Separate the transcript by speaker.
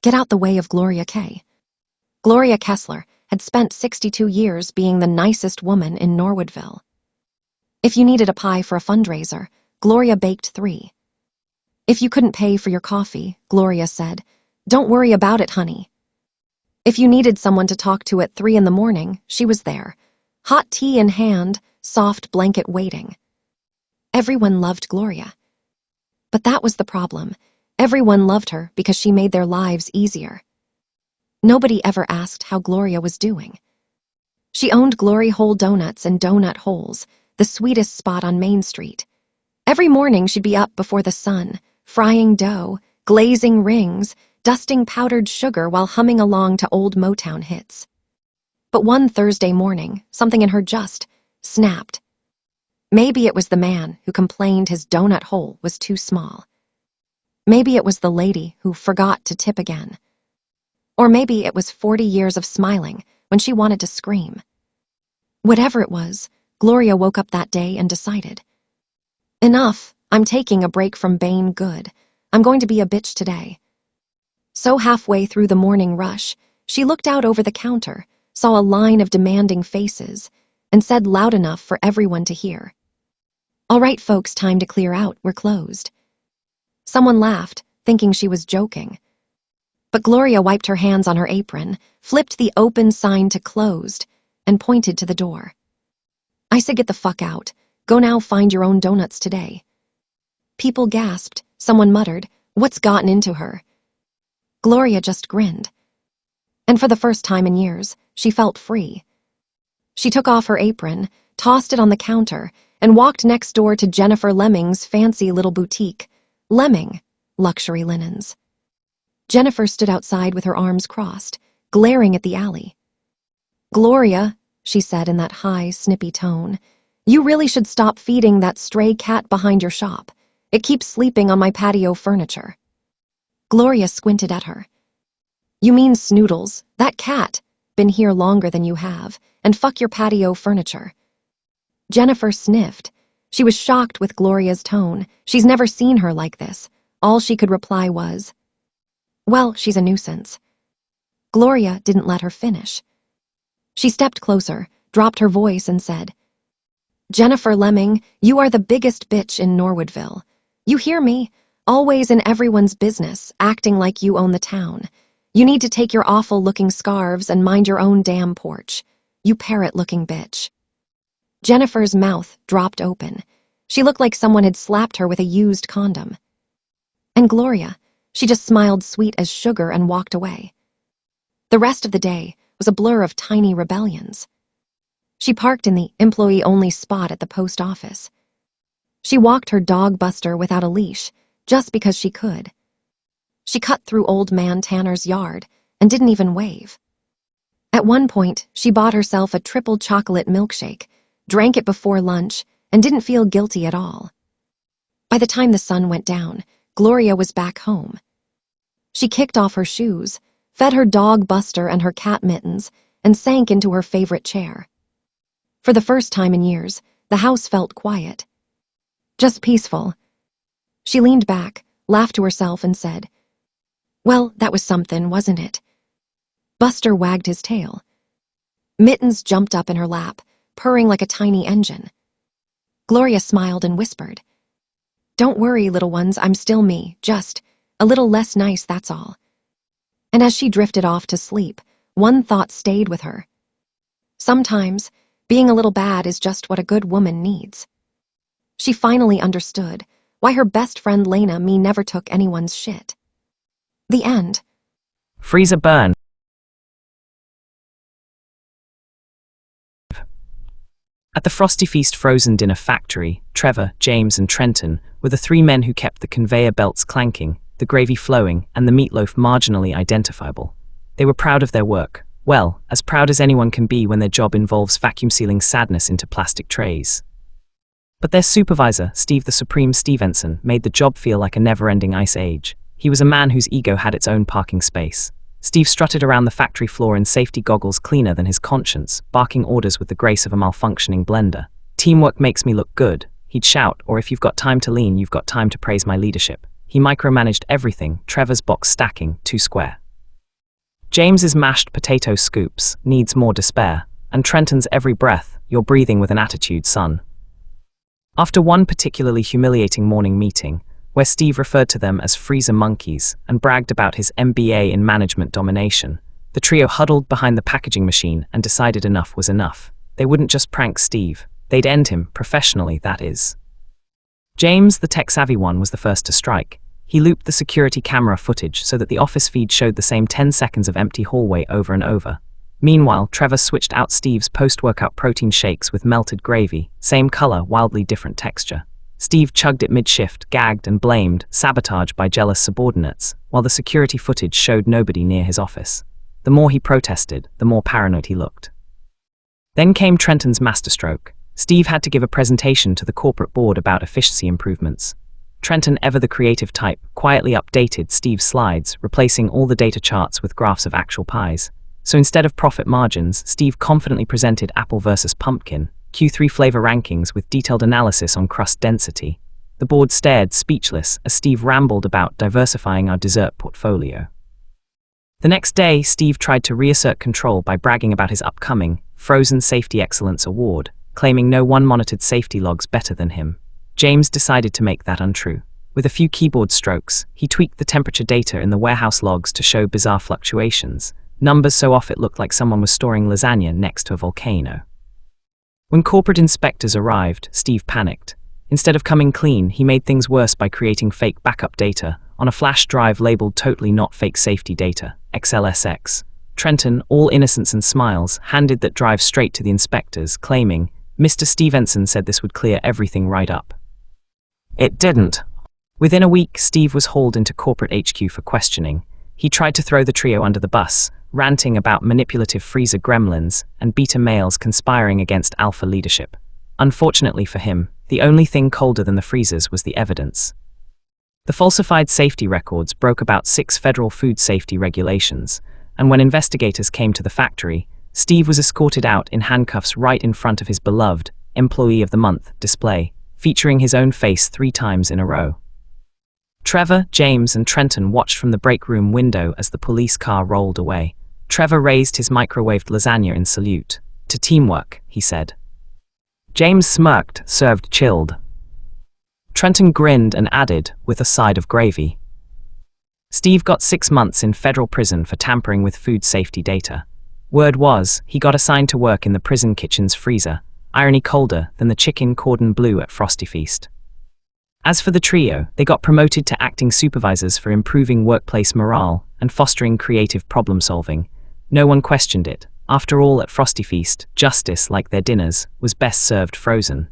Speaker 1: Get out the way of Gloria K. Gloria Kessler had spent 62 years being the nicest woman in Norwoodville. If you needed a pie for a fundraiser, Gloria baked 3. If you couldn't pay for your coffee, Gloria said, "Don't worry about it, honey." If you needed someone to talk to at 3 in the morning, she was there, hot tea in hand, soft blanket waiting. Everyone loved Gloria. But that was the problem. Everyone loved her because she made their lives easier. Nobody ever asked how Gloria was doing. She owned Glory Hole Donuts and Donut Holes, the sweetest spot on Main Street. Every morning she'd be up before the sun, frying dough, glazing rings, dusting powdered sugar while humming along to old Motown hits. But one Thursday morning, something in her just snapped. Maybe it was the man who complained his donut hole was too small. Maybe it was the lady who forgot to tip again. Or maybe it was 40 years of smiling when she wanted to scream. Whatever it was, Gloria woke up that day and decided, "Enough, I'm taking a break from being good. I'm going to be a bitch today." So halfway through the morning rush, she looked out over the counter, saw a line of demanding faces, and said loud enough for everyone to hear, "All right, folks, time to clear out, we're closed." Someone laughed, thinking she was joking. But Gloria wiped her hands on her apron, flipped the open sign to closed, and pointed to the door. "I said get the fuck out. Go now, find your own donuts today." People gasped. Someone muttered, "What's gotten into her?" Gloria just grinned. And for the first time in years, she felt free. She took off her apron, tossed it on the counter, and walked next door to Jennifer Lemming's fancy little boutique, Lemming Luxury Linens. Jennifer stood outside with her arms crossed, glaring at the alley. "Gloria," she said in that high, snippy tone, "you really should stop feeding that stray cat behind your shop. It keeps sleeping on my patio furniture." Gloria squinted at her. "You mean Snoodles, that cat, been here longer than you have, and fuck your patio furniture." Jennifer sniffed. She was shocked with Gloria's tone. She's never seen her like this. All she could reply was, "Well, she's a nuisance." Gloria didn't let her finish. She stepped closer, dropped her voice, and said, "Jennifer Lemming, you are the biggest bitch in Norwoodville. You hear me? Always in everyone's business, acting like you own the town. You need to take your awful-looking scarves and mind your own damn porch. You parrot-looking bitch." Jennifer's mouth dropped open. She looked like someone had slapped her with a used condom. And Gloria, she just smiled sweet as sugar and walked away. The rest of the day was a blur of tiny rebellions. She parked in the employee-only spot at the post office. She walked her dog Buster without a leash, just because she could. She cut through old man Tanner's yard and didn't even wave. At one point, she bought herself a triple chocolate milkshake, drank it before lunch, and didn't feel guilty at all. By the time the sun went down, Gloria was back home. She kicked off her shoes, fed her dog Buster and her cat Mittens, and sank into her favorite chair. For the first time in years, the house felt quiet. Just peaceful. She leaned back, laughed to herself, and said, "Well, that was something, wasn't it?" Buster wagged his tail. Mittens jumped up in her lap, purring like a tiny engine. Gloria smiled and whispered, "Don't worry, little ones, I'm still me, just a little less nice, that's all." And as she drifted off to sleep, one thought stayed with her. Sometimes, being a little bad is just what a good woman needs. She finally understood why her best friend Lena never took anyone's shit. The end.
Speaker 2: Freezer burn. At the Frosty Feast frozen dinner factory, Trevor, James, and Trenton were the 3 men who kept the conveyor belts clanking, the gravy flowing, and the meatloaf marginally identifiable. They were proud of their work. Well, as proud as anyone can be when their job involves vacuum-sealing sadness into plastic trays. But their supervisor, Steve the Supreme Stevenson, made the job feel like a never-ending ice age. He was a man whose ego had its own parking space. Steve strutted around the factory floor in safety goggles cleaner than his conscience, barking orders with the grace of a malfunctioning blender. "Teamwork makes me look good," he'd shout, or "If you've got time to lean, you've got time to praise my leadership." He micromanaged everything, Trevor's box stacking, 2 square. James's mashed potato scoops needs more despair, and Trenton's every breath, you're breathing with an attitude, son. After one particularly humiliating morning meeting, where Steve referred to them as freezer monkeys and bragged about his MBA in management domination, the trio huddled behind the packaging machine and decided enough was enough. They wouldn't just prank Steve, they'd end him, professionally, that is. James, the tech-savvy one, was the first to strike. He looped the security camera footage so that the office feed showed the same 10 seconds of empty hallway over and over. Meanwhile, Trevor switched out Steve's post-workout protein shakes with melted gravy, same color, wildly different texture. Steve chugged it mid-shift, gagged and blamed, sabotage by jealous subordinates, while the security footage showed nobody near his office. The more he protested, the more paranoid he looked. Then came Trenton's masterstroke. Steve had to give a presentation to the corporate board about efficiency improvements. Trenton, ever the creative type, quietly updated Steve's slides, replacing all the data charts with graphs of actual pies. So instead of profit margins, Steve confidently presented apple versus pumpkin, Q3 flavor rankings with detailed analysis on crust density. The board stared, speechless, as Steve rambled about diversifying our dessert portfolio. The next day, Steve tried to reassert control by bragging about his upcoming Frozen Safety Excellence Award, claiming no one monitored safety logs better than him. James decided to make that untrue. With a few keyboard strokes, he tweaked the temperature data in the warehouse logs to show bizarre fluctuations, numbers so off it looked like someone was storing lasagna next to a volcano. When corporate inspectors arrived, Steve panicked. Instead of coming clean, he made things worse by creating fake backup data on a flash drive labeled totally not fake safety data, XLSX. Trenton, all innocence and smiles, handed that drive straight to the inspectors, claiming, "Mr. Stevenson said this would clear everything right up." It didn't. Within a week, Steve was hauled into corporate HQ for questioning. He tried to throw the trio under the bus, ranting about manipulative freezer gremlins and beta males conspiring against alpha leadership. Unfortunately for him, the only thing colder than the freezers was the evidence. The falsified safety records broke about 6 federal food safety regulations, and when investigators came to the factory, Steve was escorted out in handcuffs right in front of his beloved Employee of the Month display, featuring his own face 3 times in a row. Trevor, James, and Trenton watched from the break room window as the police car rolled away. Trevor raised his microwaved lasagna in salute. "To teamwork," he said. James smirked, served chilled. Trenton grinned and added, with a side of gravy. Steve got 6 months in federal prison for tampering with food safety data. Word was, he got assigned to work in the prison kitchen's freezer, irony colder than the chicken cordon bleu at Frosty Feast. As for the trio, they got promoted to acting supervisors for improving workplace morale and fostering creative problem-solving. No one questioned it. After all, at Frosty Feast, justice, like their dinners, was best served frozen.